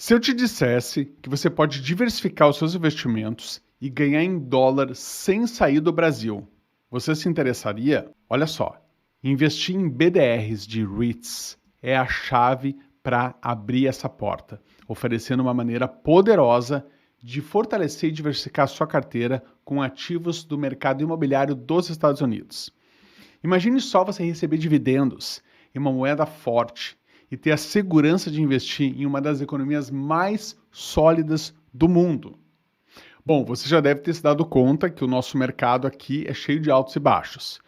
Se eu te dissesse que você pode diversificar os seus investimentos e ganhar em dólar sem sair do Brasil, você se interessaria? Olha só, investir em BDRs de REITs é a chave para abrir essa porta, oferecendo uma maneira poderosa de fortalecer e diversificar sua carteira com ativos do mercado imobiliário dos Estados Unidos. Imagine só você receber dividendos em uma moeda forte e ter a segurança de investir em uma das economias mais sólidas do mundo. Bom, você já deve ter se dado conta que o nosso mercado aqui é cheio de altos e baixos.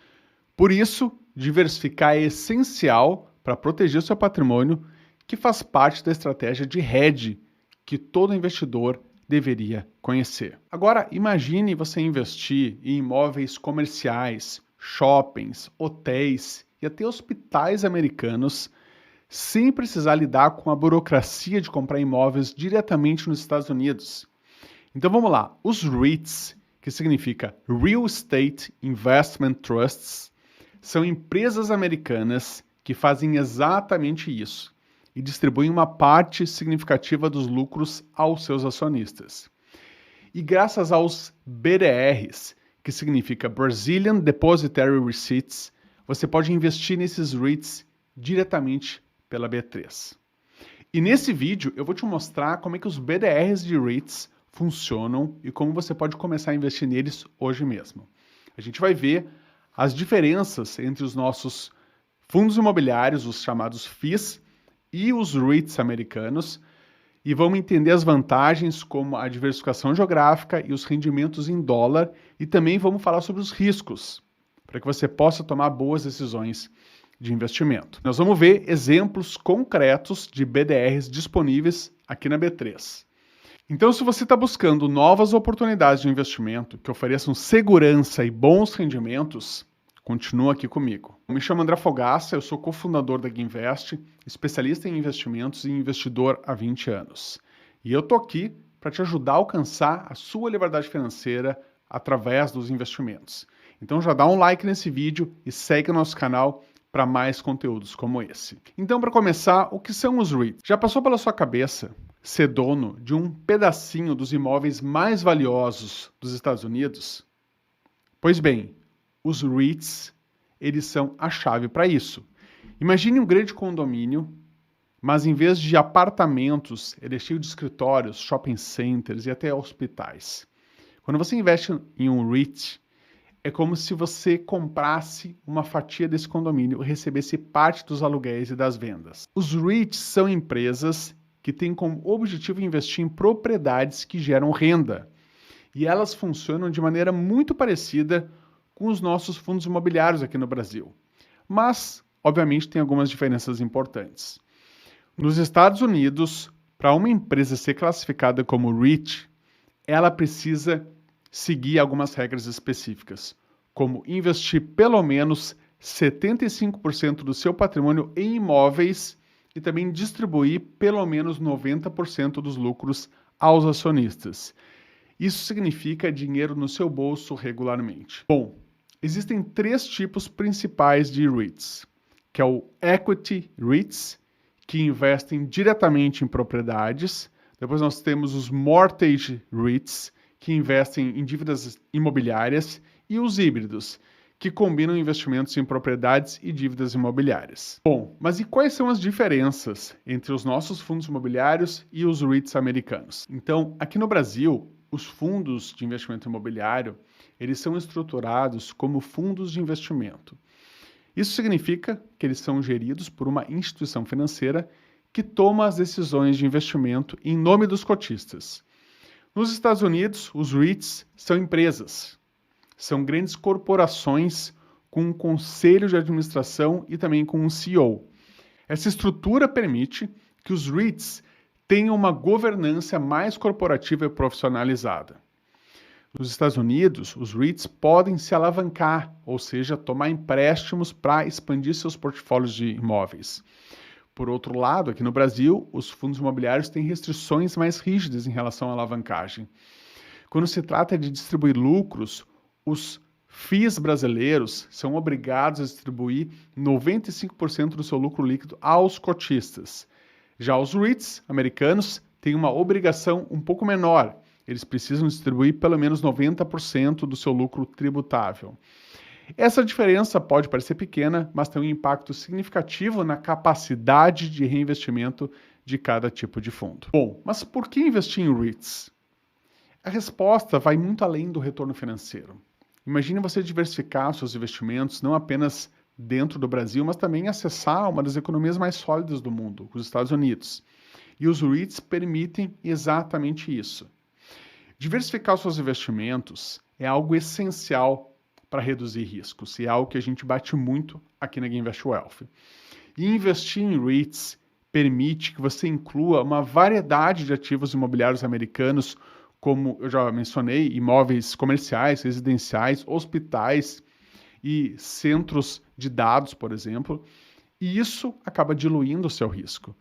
Por isso, diversificar é essencial para proteger seu patrimônio, que faz parte da estratégia de hedge que todo investidor deveria conhecer. Agora, imagine você investir em imóveis comerciais, shoppings, hotéis e até hospitais americanos sem precisar lidar com a burocracia de comprar imóveis diretamente nos Estados Unidos. Então vamos lá, os REITs, que significa Real Estate Investment Trusts, são empresas americanas que fazem exatamente isso e distribuem uma parte significativa dos lucros aos seus acionistas. E graças aos BDRs, que significa Brazilian Depositary Receipts, você pode investir nesses REITs diretamente pela B3. E nesse vídeo eu vou te mostrar como é que os BDRs de REITs funcionam e como você pode começar a investir neles hoje mesmo. A gente vai ver as diferenças entre os nossos fundos imobiliários, os chamados FIIs, e os REITs americanos, e vamos entender as vantagens como a diversificação geográfica e os rendimentos em dólar, e também vamos falar sobre os riscos, para que você possa tomar boas decisões de investimento. Nós vamos ver exemplos concretos de BDRs disponíveis aqui na B3. Então, se você está buscando novas oportunidades de investimento que ofereçam segurança e bons rendimentos, continua aqui comigo. Eu me chamo André Fogaça, eu sou cofundador da Guinvest, especialista em investimentos e investidor há 20 anos. E eu estou aqui para te ajudar a alcançar a sua liberdade financeira através dos investimentos. Então já dá um like nesse vídeo e segue o nosso canal para mais conteúdos como esse. Então, para começar, o que são os REITs? Já passou pela sua cabeça ser dono de um pedacinho dos imóveis mais valiosos dos Estados Unidos? Pois bem, os REITs, eles são a chave para isso. Imagine um grande condomínio, mas em vez de apartamentos, ele é cheio de escritórios, shopping centers e até hospitais. Quando você investe em um REIT, é como se você comprasse uma fatia desse condomínio e recebesse parte dos aluguéis e das vendas. Os REITs são empresas que têm como objetivo investir em propriedades que geram renda. E elas funcionam de maneira muito parecida com os nossos fundos imobiliários aqui no Brasil. Mas, obviamente, tem algumas diferenças importantes. Nos Estados Unidos, para uma empresa ser classificada como REIT, ela precisa seguir algumas regras específicas, como investir pelo menos 75% do seu patrimônio em imóveis e também distribuir pelo menos 90% dos lucros aos acionistas. Isso significa dinheiro no seu bolso regularmente. Bom, existem 3 tipos principais de REITs, que é o Equity REITs, que investem diretamente em propriedades. Depois nós temos os Mortgage REITs, que investem em dívidas imobiliárias, e os híbridos, que combinam investimentos em propriedades e dívidas imobiliárias. Bom, mas e quais são as diferenças entre os nossos fundos imobiliários e os REITs americanos? Então, aqui no Brasil, os fundos de investimento imobiliário, eles são estruturados como fundos de investimento. Isso significa que eles são geridos por uma instituição financeira que toma as decisões de investimento em nome dos cotistas. Nos Estados Unidos, os REITs são empresas, são grandes corporações com um conselho de administração e também com um CEO. Essa estrutura permite que os REITs tenham uma governança mais corporativa e profissionalizada. Nos Estados Unidos, os REITs podem se alavancar, ou seja, tomar empréstimos para expandir seus portfólios de imóveis. Por outro lado, aqui no Brasil, os fundos imobiliários têm restrições mais rígidas em relação à alavancagem. Quando se trata de distribuir lucros, os FIIs brasileiros são obrigados a distribuir 95% do seu lucro líquido aos cotistas. Já os REITs americanos têm uma obrigação um pouco menor. Eles precisam distribuir pelo menos 90% do seu lucro tributável. Essa diferença pode parecer pequena, mas tem um impacto significativo na capacidade de reinvestimento de cada tipo de fundo. Bom, mas por que investir em REITs? A resposta vai muito além do retorno financeiro. Imagine você diversificar seus investimentos não apenas dentro do Brasil, mas também acessar uma das economias mais sólidas do mundo, os Estados Unidos. E os REITs permitem exatamente isso. Diversificar os seus investimentos é algo essencial para reduzir riscos, e é algo que a gente bate muito aqui na GameInvest Wealth. E investir em REITs permite que você inclua uma variedade de ativos imobiliários americanos, como eu já mencionei, imóveis comerciais, residenciais, hospitais e centros de dados, por exemplo, e isso acaba diluindo o seu risco,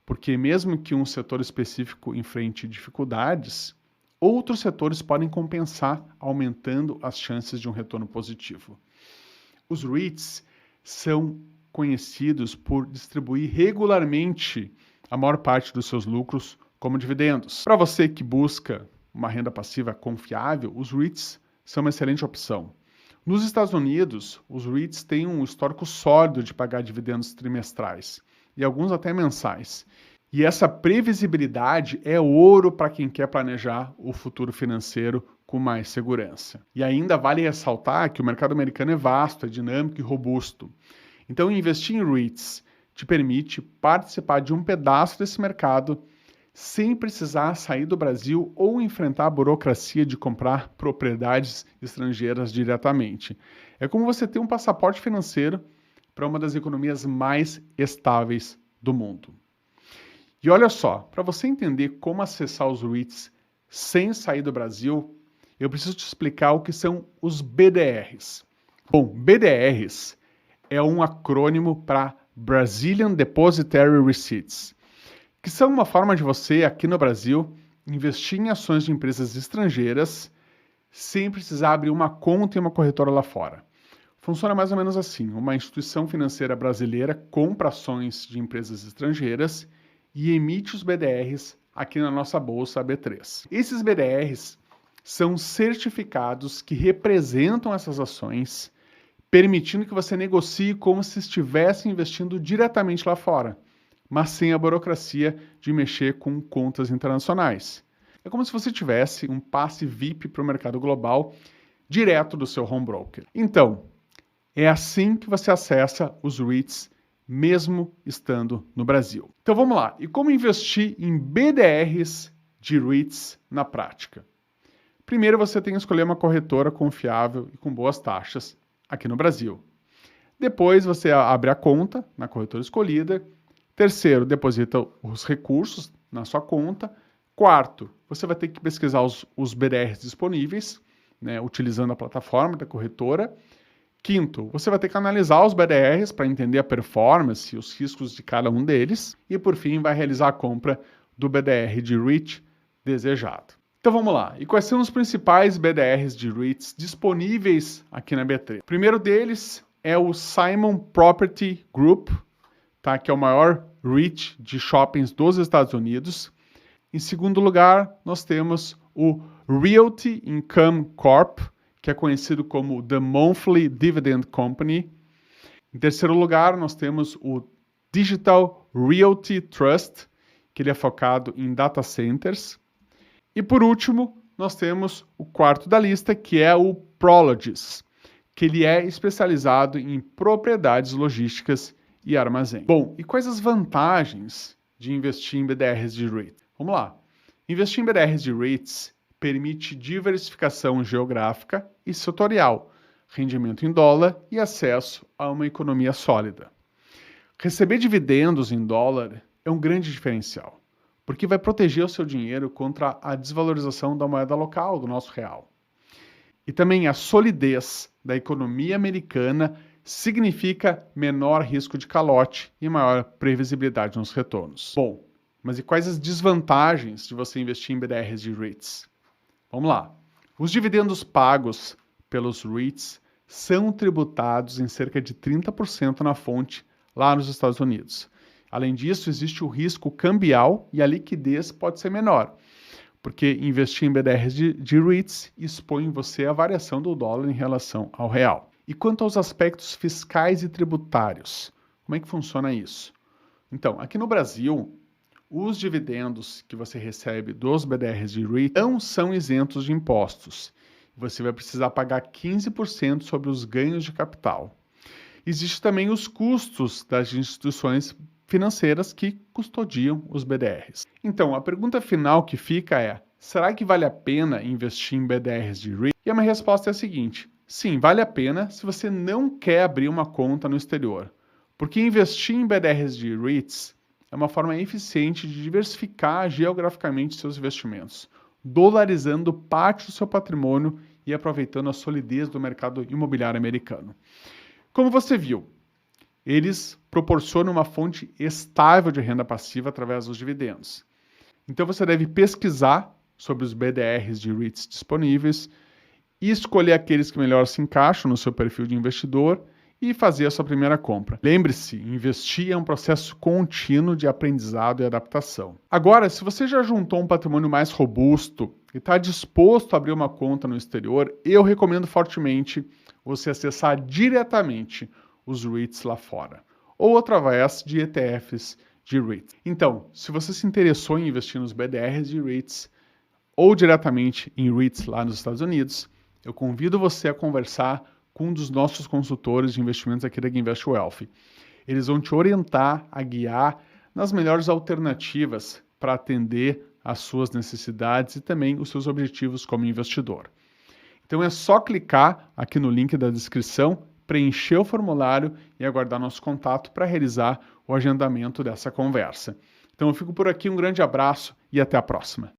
porque mesmo que um setor específico enfrente dificuldades, outros setores podem compensar, aumentando as chances de um retorno positivo. Os REITs são conhecidos por distribuir regularmente a maior parte dos seus lucros como dividendos. Para você que busca uma renda passiva confiável, os REITs são uma excelente opção. Nos Estados Unidos, os REITs têm um histórico sólido de pagar dividendos trimestrais e alguns até mensais. E essa previsibilidade é ouro para quem quer planejar o futuro financeiro com mais segurança. E ainda vale ressaltar que o mercado americano é vasto, é dinâmico e robusto. Então, investir em REITs te permite participar de um pedaço desse mercado sem precisar sair do Brasil ou enfrentar a burocracia de comprar propriedades estrangeiras diretamente. É como você ter um passaporte financeiro para uma das economias mais estáveis do mundo. E olha só, para você entender como acessar os REITs sem sair do Brasil, eu preciso te explicar o que são os BDRs. Bom, BDRs é um acrônimo para Brazilian Depositary Receipts, que são uma forma de você, aqui no Brasil, investir em ações de empresas estrangeiras sem precisar abrir uma conta em uma corretora lá fora. Funciona mais ou menos assim: uma instituição financeira brasileira compra ações de empresas estrangeiras e emite os BDRs aqui na nossa bolsa B3. Esses BDRs são certificados que representam essas ações, permitindo que você negocie como se estivesse investindo diretamente lá fora, mas sem a burocracia de mexer com contas internacionais. É como se você tivesse um passe VIP para o mercado global direto do seu home broker. Então, é assim que você acessa os REITs, mesmo estando no Brasil. Então vamos lá. E como investir em BDRs de REITs na prática? Primeiro, você tem que escolher uma corretora confiável e com boas taxas aqui no Brasil. Depois, você abre a conta na corretora escolhida. Terceiro, deposita os recursos na sua conta. Quarto, você vai ter que pesquisar os BDRs disponíveis, né, utilizando a plataforma da corretora. Quinto, você vai ter que analisar os BDRs para entender a performance e os riscos de cada um deles. E, por fim, vai realizar a compra do BDR de REIT desejado. Então vamos lá. E quais são os principais BDRs de REITs disponíveis aqui na B3? O primeiro deles é o Simon Property Group, tá? Que é o maior REIT de shoppings dos Estados Unidos. Em segundo lugar, nós temos o Realty Income Corp, que é conhecido como The Monthly Dividend Company. Em terceiro lugar, nós temos o Digital Realty Trust, que ele é focado em data centers. E por último, nós temos o quarto da lista, que é o Prologis, que ele é especializado em propriedades logísticas e armazém. Bom, e quais as vantagens de investir em BDRs de REIT? Vamos lá. Investir em BDRs de REITs permite diversificação geográfica e setorial, rendimento em dólar e acesso a uma economia sólida. Receber dividendos em dólar é um grande diferencial, porque vai proteger o seu dinheiro contra a desvalorização da moeda local, do nosso real. E também a solidez da economia americana significa menor risco de calote e maior previsibilidade nos retornos. Bom, mas e quais as desvantagens de você investir em BDRs de REITs? Vamos lá. Os dividendos pagos pelos REITs são tributados em cerca de 30% na fonte lá nos Estados Unidos. Além disso, existe o risco cambial e a liquidez pode ser menor, porque investir em BDRs de REITs expõe você à variação do dólar em relação ao real. E quanto aos aspectos fiscais e tributários, como é que funciona isso? Então, aqui no Brasil, os dividendos que você recebe dos BDRs de REIT não são isentos de impostos. Você vai precisar pagar 15% sobre os ganhos de capital. Existem também os custos das instituições financeiras que custodiam os BDRs. Então, a pergunta final que fica é: será que vale a pena investir em BDRs de REIT? E a minha resposta é a seguinte: sim, vale a pena se você não quer abrir uma conta no exterior. Porque investir em BDRs de REITs é uma forma eficiente de diversificar geograficamente seus investimentos, dolarizando parte do seu patrimônio e aproveitando a solidez do mercado imobiliário americano. Como você viu, eles proporcionam uma fonte estável de renda passiva através dos dividendos. Então você deve pesquisar sobre os BDRs de REITs disponíveis e escolher aqueles que melhor se encaixam no seu perfil de investidor e fazer a sua primeira compra. Lembre-se, investir é um processo contínuo de aprendizado e adaptação. Agora, se você já juntou um patrimônio mais robusto e está disposto a abrir uma conta no exterior, eu recomendo fortemente você acessar diretamente os REITs lá fora, ou através de ETFs de REITs. Então, se você se interessou em investir nos BDRs de REITs ou diretamente em REITs lá nos Estados Unidos, eu convido você a conversar com um dos nossos consultores de investimentos aqui da Invest Wealth. Eles vão te orientar, a guiar nas melhores alternativas para atender às suas necessidades e também os seus objetivos como investidor. Então é só clicar aqui no link da descrição, preencher o formulário e aguardar nosso contato para realizar o agendamento dessa conversa. Então eu fico por aqui, um grande abraço e até a próxima.